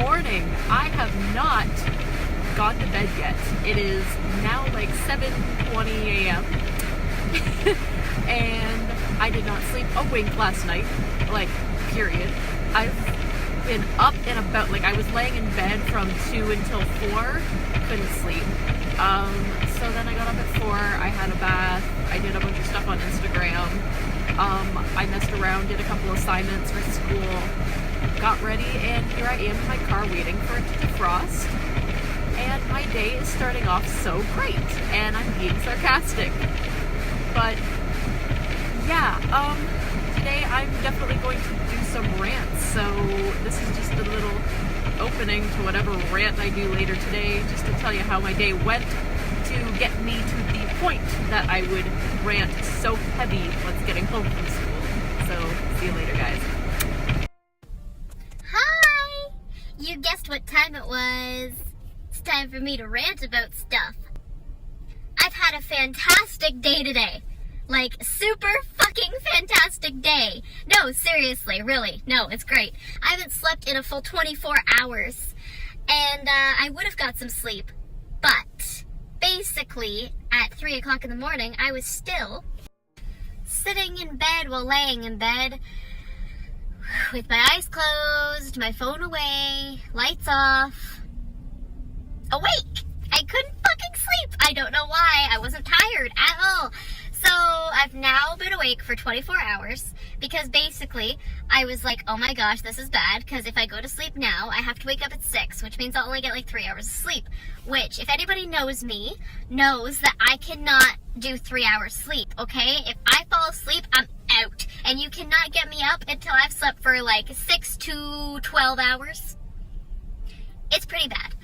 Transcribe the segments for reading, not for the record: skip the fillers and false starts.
morning. I have not gone to bed yet. It is now like 7:20 a.m. and I did not sleep a wink last night, like, period. I've been up and about, like, I was laying in bed from 2 until 4, couldn't sleep. So then I got up at 4, I had a bath, I did a bunch of stuff on Instagram, I messed around, did a couple assignments for school, got ready, and here I am in my car waiting for it to defrost, and my day is starting off so great, and I'm being sarcastic. But, yeah, today I'm definitely going to do some rants, so this is just a little opening to whatever rant I do later today, just to tell you how my day went, to get me to the point that I would rant so heavy once getting home from school. So, see you later, guys. Hi! You guessed what time it was. It's time for me to rant about stuff. I've had a fantastic day today. Like, super fucking fantastic day. No, seriously, really. No, it's great. I haven't slept in a full 24 hours. And I would have got some sleep. But, basically, at 3 o'clock in the morning, I was still sitting in bed while laying in bed with my eyes closed, my phone away, lights off, awake. I couldn't fucking sleep. I don't know why. I wasn't tired at all. So I've now been awake for 24 hours because basically I was like, oh my gosh, this is bad, because if I go to sleep now, I have to wake up at 6, which means I'll only get like 3 hours of sleep, which, if anybody knows me, knows that I cannot do 3 hours sleep, okay? If I fall asleep, I'm out, and you cannot get me up until I've slept for like 6 to 12 hours. It's pretty bad.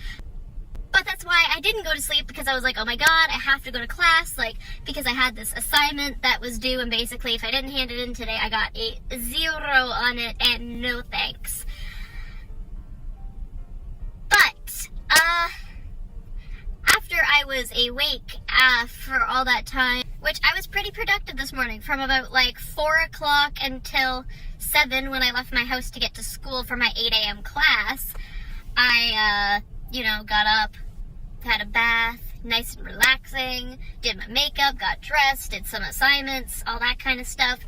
But that's why I didn't go to sleep, because I was like, oh my god, I have to go to class, like, because I had this assignment that was due, and basically if I didn't hand it in today, I got a 0 on it, and no thanks. But, after I was awake, for all that time, which I was pretty productive this morning, from about like 4 o'clock until 7 when I left my house to get to school for my 8 a.m. class, I, got up, had a bath, nice and relaxing, did my makeup, got dressed, did some assignments, all that kind of stuff,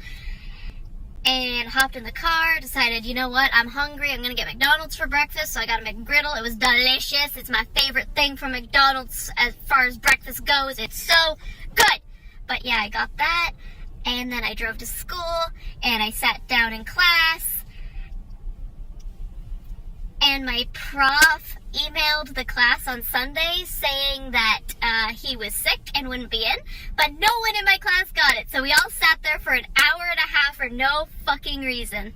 and hopped in the car, decided, you know what, I'm hungry, I'm gonna get McDonald's for breakfast, so I got a McGriddle. It was delicious. It's my favorite thing from McDonald's as far as breakfast goes. It's so good. But yeah, I got that, and then I drove to school, and I sat down in class, and my prof emailed the class on Sunday saying that he was sick and wouldn't be in, but no one in my class got it, so we all sat there for an hour and a half for no fucking reason.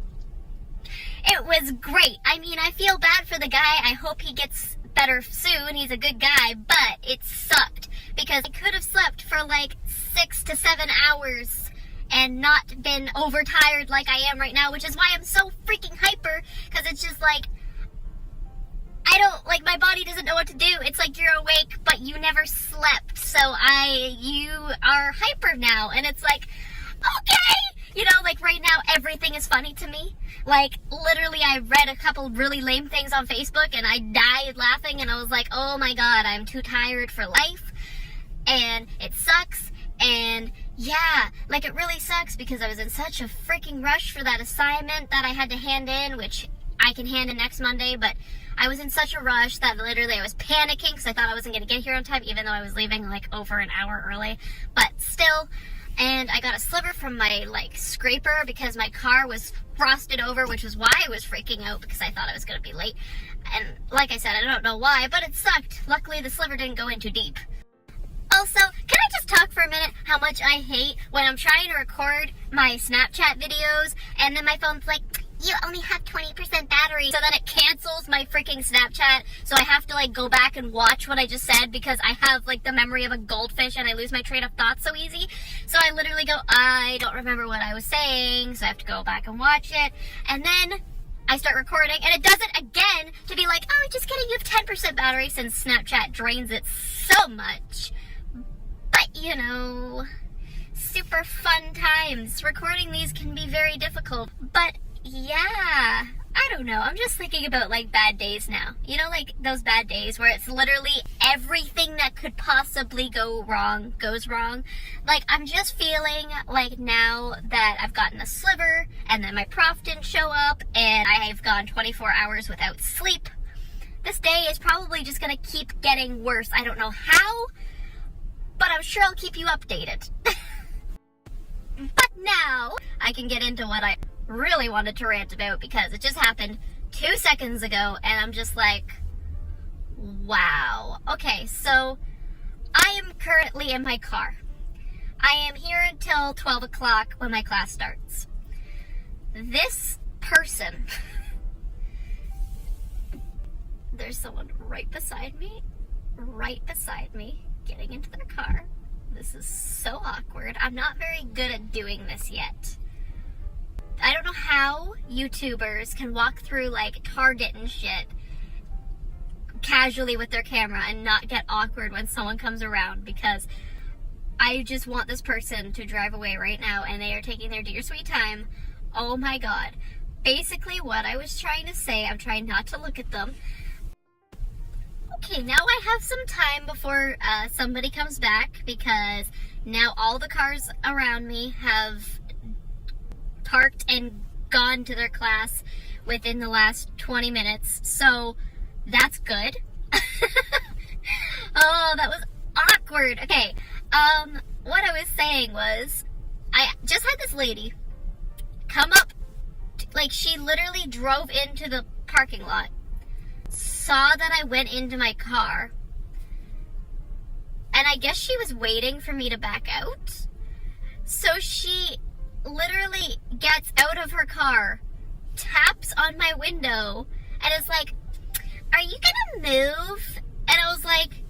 It was great. I mean, I feel bad for the guy. I hope he gets better soon. He's a good guy, but it sucked, because I could have slept for like 6 to 7 hours and not been overtired like I am right now, which is why I'm so freaking hyper, because it's just like, my body doesn't know what to do. It's like you're awake, but you never slept, so you are hyper now, and it's like, okay! Like right now, everything is funny to me. Like, literally, I read a couple really lame things on Facebook, and I died laughing, and I was like, oh my god, I'm too tired for life, and it sucks, and yeah, like, it really sucks, because I was in such a freaking rush for that assignment that I had to hand in, which I can hand in next Monday, but I was in such a rush that literally I was panicking because I thought I wasn't going to get here on time, even though I was leaving like over an hour early, but still. And I got a sliver from my like scraper because my car was frosted over, which was why I was freaking out, because I thought I was going to be late. And like I said, I don't know why, but it sucked. Luckily the sliver didn't go in too deep. Also, can I just talk for a minute how much I hate when I'm trying to record my Snapchat videos and then my phone's like, you only have 20% battery, so then it cancels my freaking Snapchat, so I have to like go back and watch what I just said, because I have like the memory of a goldfish and I lose my train of thought so easy. So I literally go, I don't remember what I was saying, so I have to go back and watch it, and then I start recording, and it does it again to be like, oh, just kidding, you have 10% battery, since Snapchat drains it so much. But super fun times. Recording these can be very difficult, but yeah, I don't know. I'm just thinking about like bad days now. You know, like those bad days where it's literally everything that could possibly go wrong goes wrong. Like, I'm just feeling like now that I've gotten a sliver and then my prof didn't show up and I've gone 24 hours without sleep. This day is probably just gonna keep getting worse. I don't know how, but I'm sure I'll keep you updated. But now I can get into what I really wanted to rant about because it just happened 2 seconds ago and I'm just like, wow. Okay, so I am currently in my car. I am here until 12 o'clock when my class starts. This person, there's someone right beside me, getting into their car. This is so awkward. I'm not very good at doing this yet. I don't know how YouTubers can walk through like Target and shit casually with their camera and not get awkward when someone comes around, because I just want this person to drive away right now and they are taking their dear sweet time. Oh my god. Basically what I was trying to say, I'm trying not to look at them. Okay, now I have some time before somebody comes back, because now all the cars around me have parked and gone to their class within the last 20 minutes, so that's good. Oh, that was awkward. Okay, what I was saying was, I just had this lady come up, like she literally drove into the parking lot, saw that I went into my car, and I guess she was waiting for me to back out. So she literally gets out of her car, taps on my window, and is like, "Are you gonna move?" And I was like,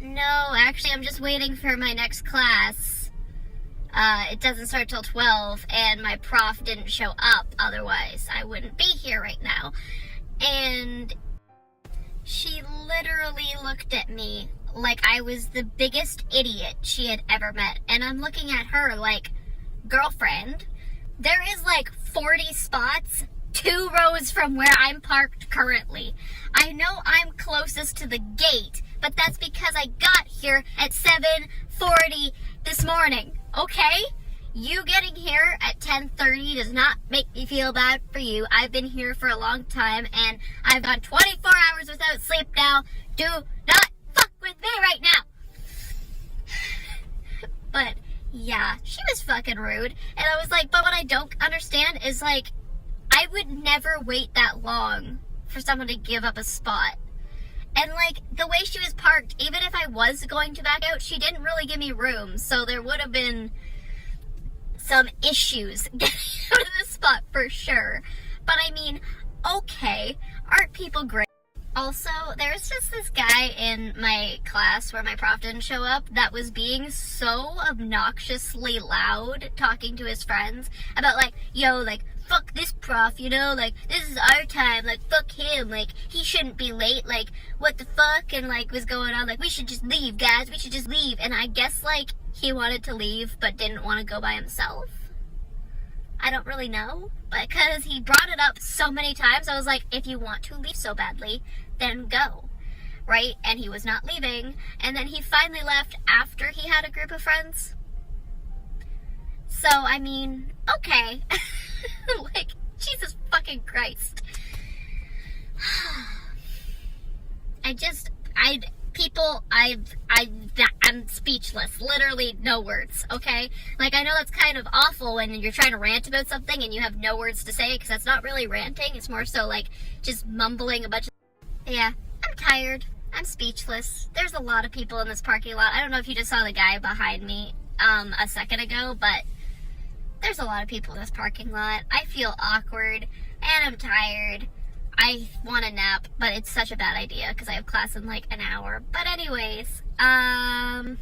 no, actually I'm just waiting for my next class. It doesn't start till 12, and my prof didn't show up, otherwise I wouldn't be here right now. And she literally looked at me like I was the biggest idiot she had ever met. And I'm looking at her like, girlfriend, there is like 40 spots 2 rows from where I'm parked currently. I know I'm closest to the gate, but that's because I got here at 7:40 this morning, okay? You getting here at 10:30 does not make me feel bad for you. I've been here for a long time, and I've gone 24 hours without sleep now. Do not fuck with me right now. But, yeah, she was fucking rude. And I was like, but what I don't understand is, like, I would never wait that long for someone to give up a spot. And, like, the way she was parked, even if I was going to back out, she didn't really give me room. So there would have been some issues getting out of the spot for sure. But I mean, okay, aren't people great? Also, there's just this guy in my class where my prof didn't show up that was being so obnoxiously loud talking to his friends about like, yo, like, fuck this prof, you know, like, this is our time, like, fuck him, like, he shouldn't be late, like, what the fuck, and like, was going on, like, we should just leave, guys, we should just leave. And I guess, like, he wanted to leave but didn't want to go by himself. I don't really know, but because he brought it up so many times, I was like, if you want to leave so badly, then go, right? And he was not leaving, and then he finally left after he had a group of friends. So, I mean, okay. Like, Jesus fucking Christ. I'm speechless. Literally no words, okay? Like, I know that's kind of awful when you're trying to rant about something and you have no words to say, because that's not really ranting. It's more so, like, just mumbling a bunch of... Yeah, I'm tired. I'm speechless. There's a lot of people in this parking lot. I don't know if you just saw the guy behind me a second ago, but there's a lot of people in this parking lot. I feel awkward, and I'm tired. I want a nap, but it's such a bad idea because I have class in like an hour. But anyways, I'm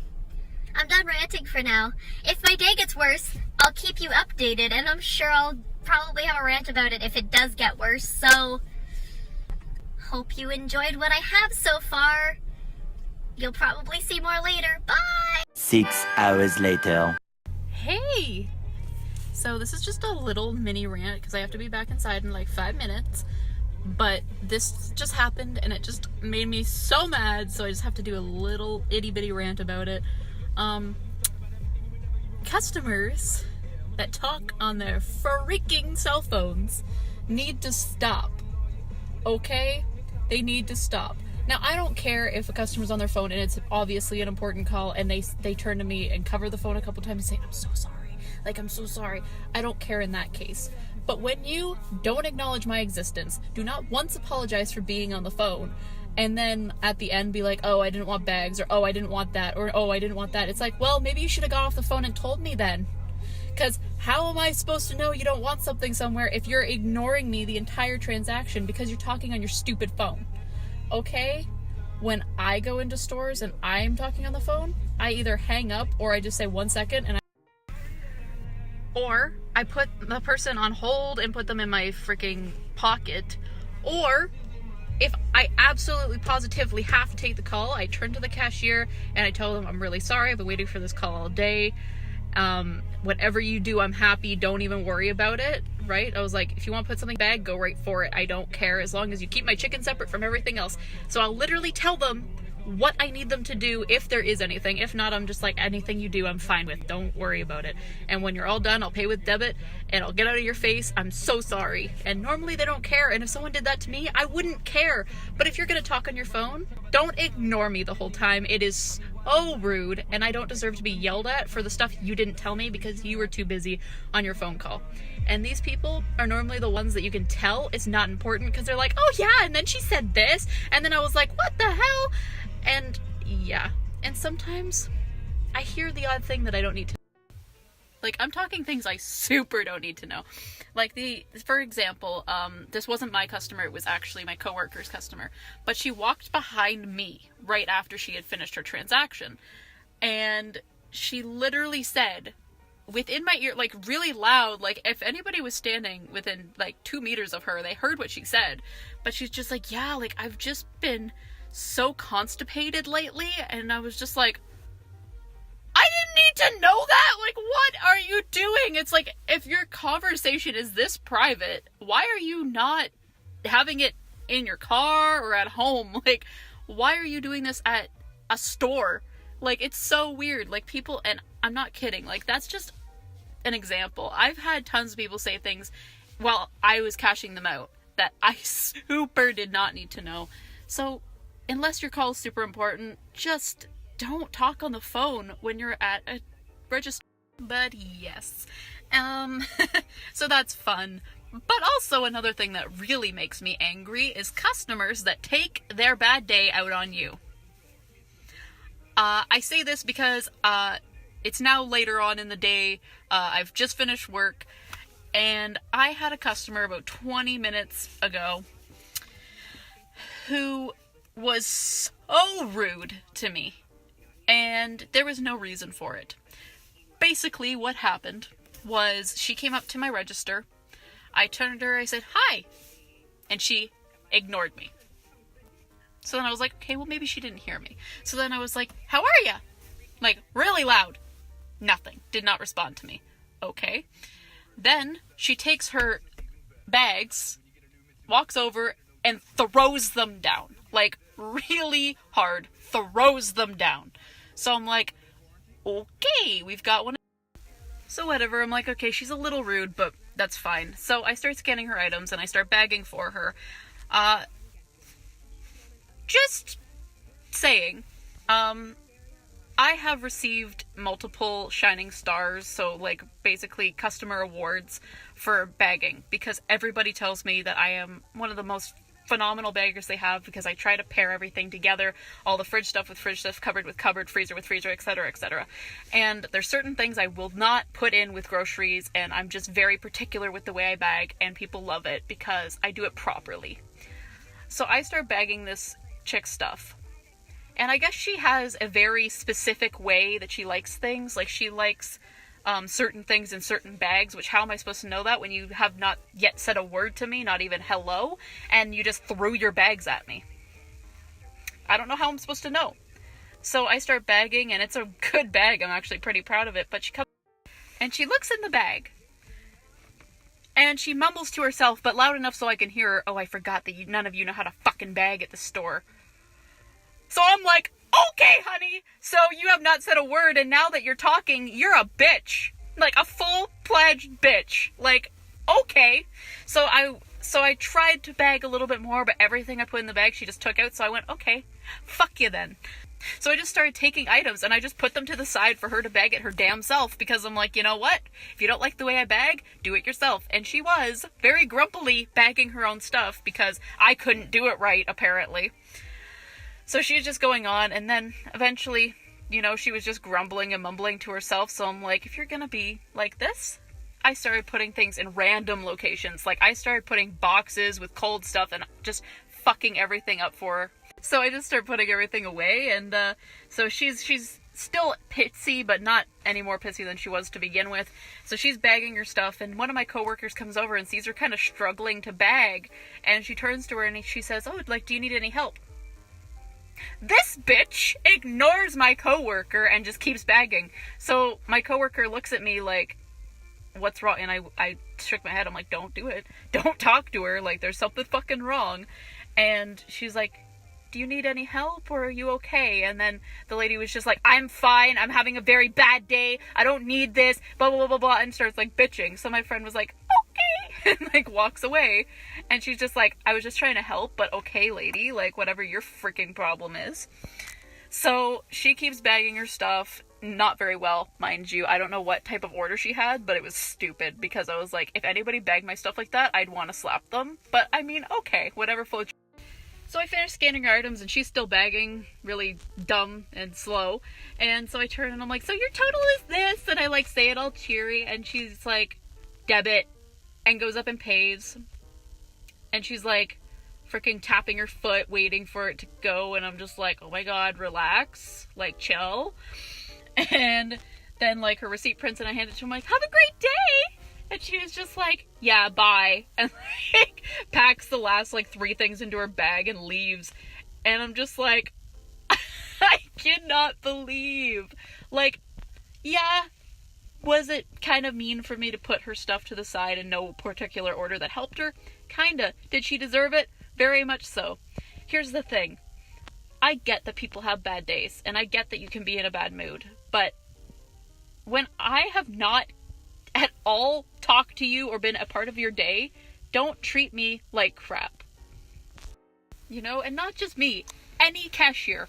done ranting for now. If my day gets worse, I'll keep you updated, and I'm sure I'll probably have a rant about it if it does get worse. So, hope you enjoyed what I have so far. You'll probably see more later. Bye! 6 hours later. Hey! So this is just a little mini rant because I have to be back inside in like 5 minutes. But this just happened and it just made me so mad, so I just have to do a little itty bitty rant about it. Customers that talk on their freaking cell phones need to stop. Okay? They need to stop. Now, I don't care if a customer's on their phone and it's obviously an important call and they turn to me and cover the phone a couple times and say, I'm so sorry. Like, I'm so sorry. I don't care in that case. But when you don't acknowledge my existence, do not once apologize for being on the phone, and then at the end be like, oh, I didn't want bags, or oh, I didn't want that, or oh, I didn't want that. It's like, well, maybe you should have got off the phone and told me then. Because how am I supposed to know you don't want something somewhere if you're ignoring me the entire transaction because you're talking on your stupid phone? Okay? When I go into stores and I'm talking on the phone, I either hang up or I just say 1 second and or I put the person on hold and put them in my freaking pocket. Or if I absolutely positively have to take the call, I turn to the cashier and I tell them, I'm really sorry, I've been waiting for this call all day. Whatever you do, I'm happy. Don't even worry about it, right? I was like, if you want to put something in the bag, go right for it. I don't care as long as you keep my chicken separate from everything else. So I'll literally tell them what I need them to do if there is anything. If not, I'm just like, anything you do, I'm fine with. Don't worry about it. And when you're all done, I'll pay with debit and I'll get out of your face. I'm so sorry. And normally they don't care. And if someone did that to me, I wouldn't care. But if you're going to talk on your phone, don't ignore me the whole time. It is so rude, and I don't deserve to be yelled at for the stuff you didn't tell me because you were too busy on your phone call. And these people are normally the ones that you can tell it's not important because they're like, oh yeah, and then she said this, and then I was like, what the hell? And yeah, and sometimes I hear the odd thing that I don't need to. Like, I'm talking things I super don't need to know. Like, for example, this wasn't my customer, it was actually my coworker's customer. But she walked behind me right after she had finished her transaction. And she literally said, within my ear, like, really loud, like, if anybody was standing within, like, 2 meters of her, they heard what she said. But she's just like, yeah, like, I've just been so constipated lately. And I was just like, I didn't need to know that! Like, what are you doing? It's like, if your conversation is this private, why are you not having it in your car or at home? Like, why are you doing this at a store? Like, it's so weird. Like, people, and I'm not kidding, like, that's just an example. I've had tons of people say things while I was cashing them out that I super did not need to know. So, unless your call is super important, just don't talk on the phone when you're at a register. But yes, so that's fun. But also another thing that really makes me angry is customers that take their bad day out on you. I say this because it's now later on in the day. I've just finished work, and I had a customer about 20 minutes ago who was so rude to me. And there was no reason for it. Basically, what happened was she came up to my register. I turned to her, I said, hi. And she ignored me. So then I was like, okay, well, maybe she didn't hear me. So then I was like, how are ya? Like, really loud. Nothing. Did not respond to me. Okay. Then she takes her bags, walks over, and throws them down. Like, really hard. Throws them down. So I'm like, okay, we've got one. So whatever, I'm like, okay, she's a little rude, but that's fine. So I start scanning her items and I start bagging for her. Just saying, I have received multiple shining stars, so like basically customer awards for bagging, because everybody tells me that I am one of the most phenomenal baggers they have, because I try to pair everything together, all the fridge stuff with fridge stuff, cupboard with cupboard, freezer with freezer, etc., etc. And there's certain things I will not put in with groceries, and I'm just very particular with the way I bag, and people love it because I do it properly. So I start bagging this chick stuff, and I guess she has a very specific way that she likes things. Like, she likes certain things in certain bags, which how am I supposed to know that when you have not yet said a word to me, not even hello, and you just threw your bags at me? I don't know how I'm supposed to know. So I start bagging, and it's a good bag. I'm actually pretty proud of it, but she comes and she looks in the bag, And she mumbles to herself, but loud enough so I can hear her, "Oh, I forgot that none of you know how to fucking bag at the store." So I'm like, "Okay, honey, so you have not said a word, and now that you're talking, you're a bitch. Like, a full-fledged bitch. Like, okay." So I tried to bag a little bit more, but everything I put in the bag she just took out, so I went, "Okay, fuck you then." So I just started taking items, and I just put them to the side for her to bag it her damn self, because I'm like, you know what? If you don't like the way I bag, do it yourself. And she was very grumpily bagging her own stuff, because I couldn't do it right, apparently. So she was just going on, and then eventually, you know, she was just grumbling and mumbling to herself, so I'm like, if you're gonna be like this, I started putting things in random locations. Like, I started putting boxes with cold stuff and just fucking everything up for her. So I just started putting everything away, and so she's still pissy, but not any more pissy than she was to begin with. So she's bagging her stuff, and one of my coworkers comes over and sees her kind of struggling to bag, and she turns to her and she says, "Oh, like, do you need any help?" This bitch ignores my coworker and just keeps bagging. So my coworker looks at me like, "What's wrong?" And I shook my head. I'm like, "Don't do it. Don't talk to her. Like, there's something fucking wrong." And she's like, "Do you need any help, or are you okay?" And then the lady was just like, "I'm fine. I'm having a very bad day. I don't need this, blah, blah, blah, blah, blah," and starts, like, bitching. So my friend was like, "Okay," and, like, walks away. And she's just like, "I was just trying to help, but okay, lady, like, whatever your freaking problem is." So she keeps bagging her stuff, not very well, mind you. I don't know what type of order she had, but it was stupid, because I was like, if anybody bagged my stuff like that, I'd want to slap them. But, I mean, okay, whatever floats. So I finished scanning her items, and she's still bagging, really dumb and slow. And so I turn and I'm like, "So your total is this?" And I, like, say it all cheery, and she's like, "Debit," and goes up and pays. And she's like freaking tapping her foot, waiting for it to go, and I'm just like, "Oh my god, relax, like, chill." And then, like, her receipt prints, and I hand it to her. I'm like, "Have a great day." And she was just like, "Yeah, bye," and, like, packs the last, like, 3 things into her bag and leaves. And I'm just like, I cannot believe, like, yeah, was it kind of mean for me to put her stuff to the side in no particular order that helped her? Kinda. Did she deserve it? Very much so. Here's the thing. I get that people have bad days, and I get that you can be in a bad mood, but when I have not at all talked to you or been a part of your day, don't treat me like crap. You know, and not just me, any cashier.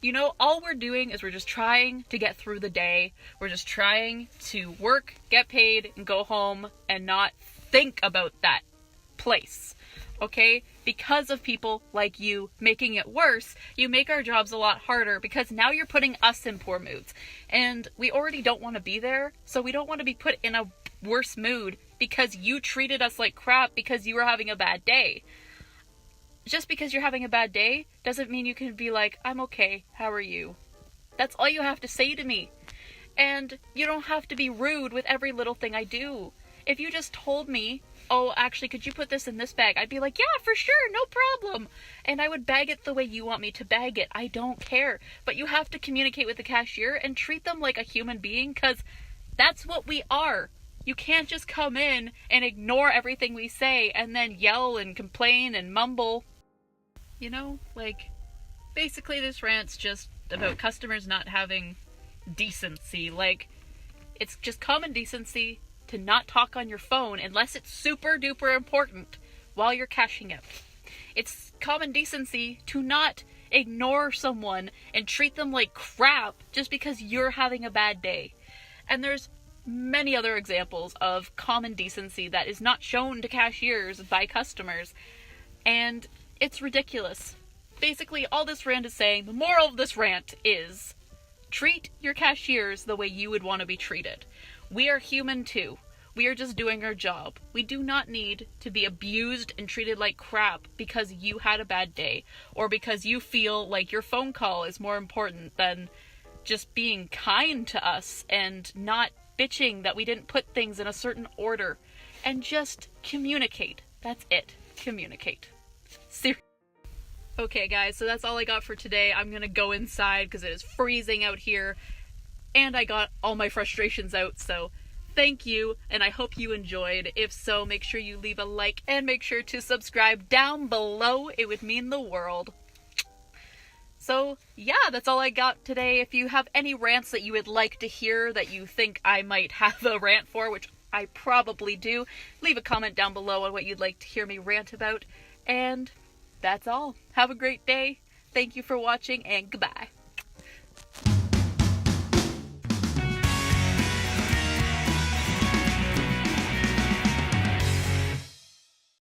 You know, all we're doing is we're just trying to get through the day. We're just trying to work, get paid, and go home and not think about that place. Okay? Because of people like you making it worse, you make our jobs a lot harder, because now you're putting us in poor moods. And we already don't want to be there, so we don't want to be put in a worse mood because you treated us like crap because you were having a bad day. Just because you're having a bad day doesn't mean you can be like, "I'm okay, how are you?" That's all you have to say to me. And you don't have to be rude with every little thing I do. If you just told me, "Oh, actually, could you put this in this bag?" I'd be like, "Yeah, for sure, no problem." And I would bag it the way you want me to bag it. I don't care. But you have to communicate with the cashier and treat them like a human being, because that's what we are. You can't just come in and ignore everything we say and then yell and complain and mumble. You know, like, basically this rant's just about customers not having decency. Like, it's just common decency to not talk on your phone unless it's super duper important while you're cashing out. It's common decency to not ignore someone and treat them like crap just because you're having a bad day. And there's many other examples of common decency that is not shown to cashiers by customers, and it's ridiculous. Basically, all this rant is saying, the moral of this rant is, treat your cashiers the way you would want to be treated. We are human too. We are just doing our job. We do not need to be abused and treated like crap because you had a bad day, or because you feel like your phone call is more important than just being kind to us and not bitching that we didn't put things in a certain order. And just communicate. That's it. Communicate. Seriously. Okay, guys, so that's all I got for today. I'm gonna go inside because it is freezing out here, and I got all my frustrations out, so thank you, and I hope you enjoyed. If so, make sure you leave a like and make sure to subscribe down below. It would mean the world. So, yeah, that's all I got today. If you have any rants that you would like to hear that you think I might have a rant for, which I probably do, leave a comment down below on what you'd like to hear me rant about. And that's all. Have a great day. Thank you for watching, and goodbye.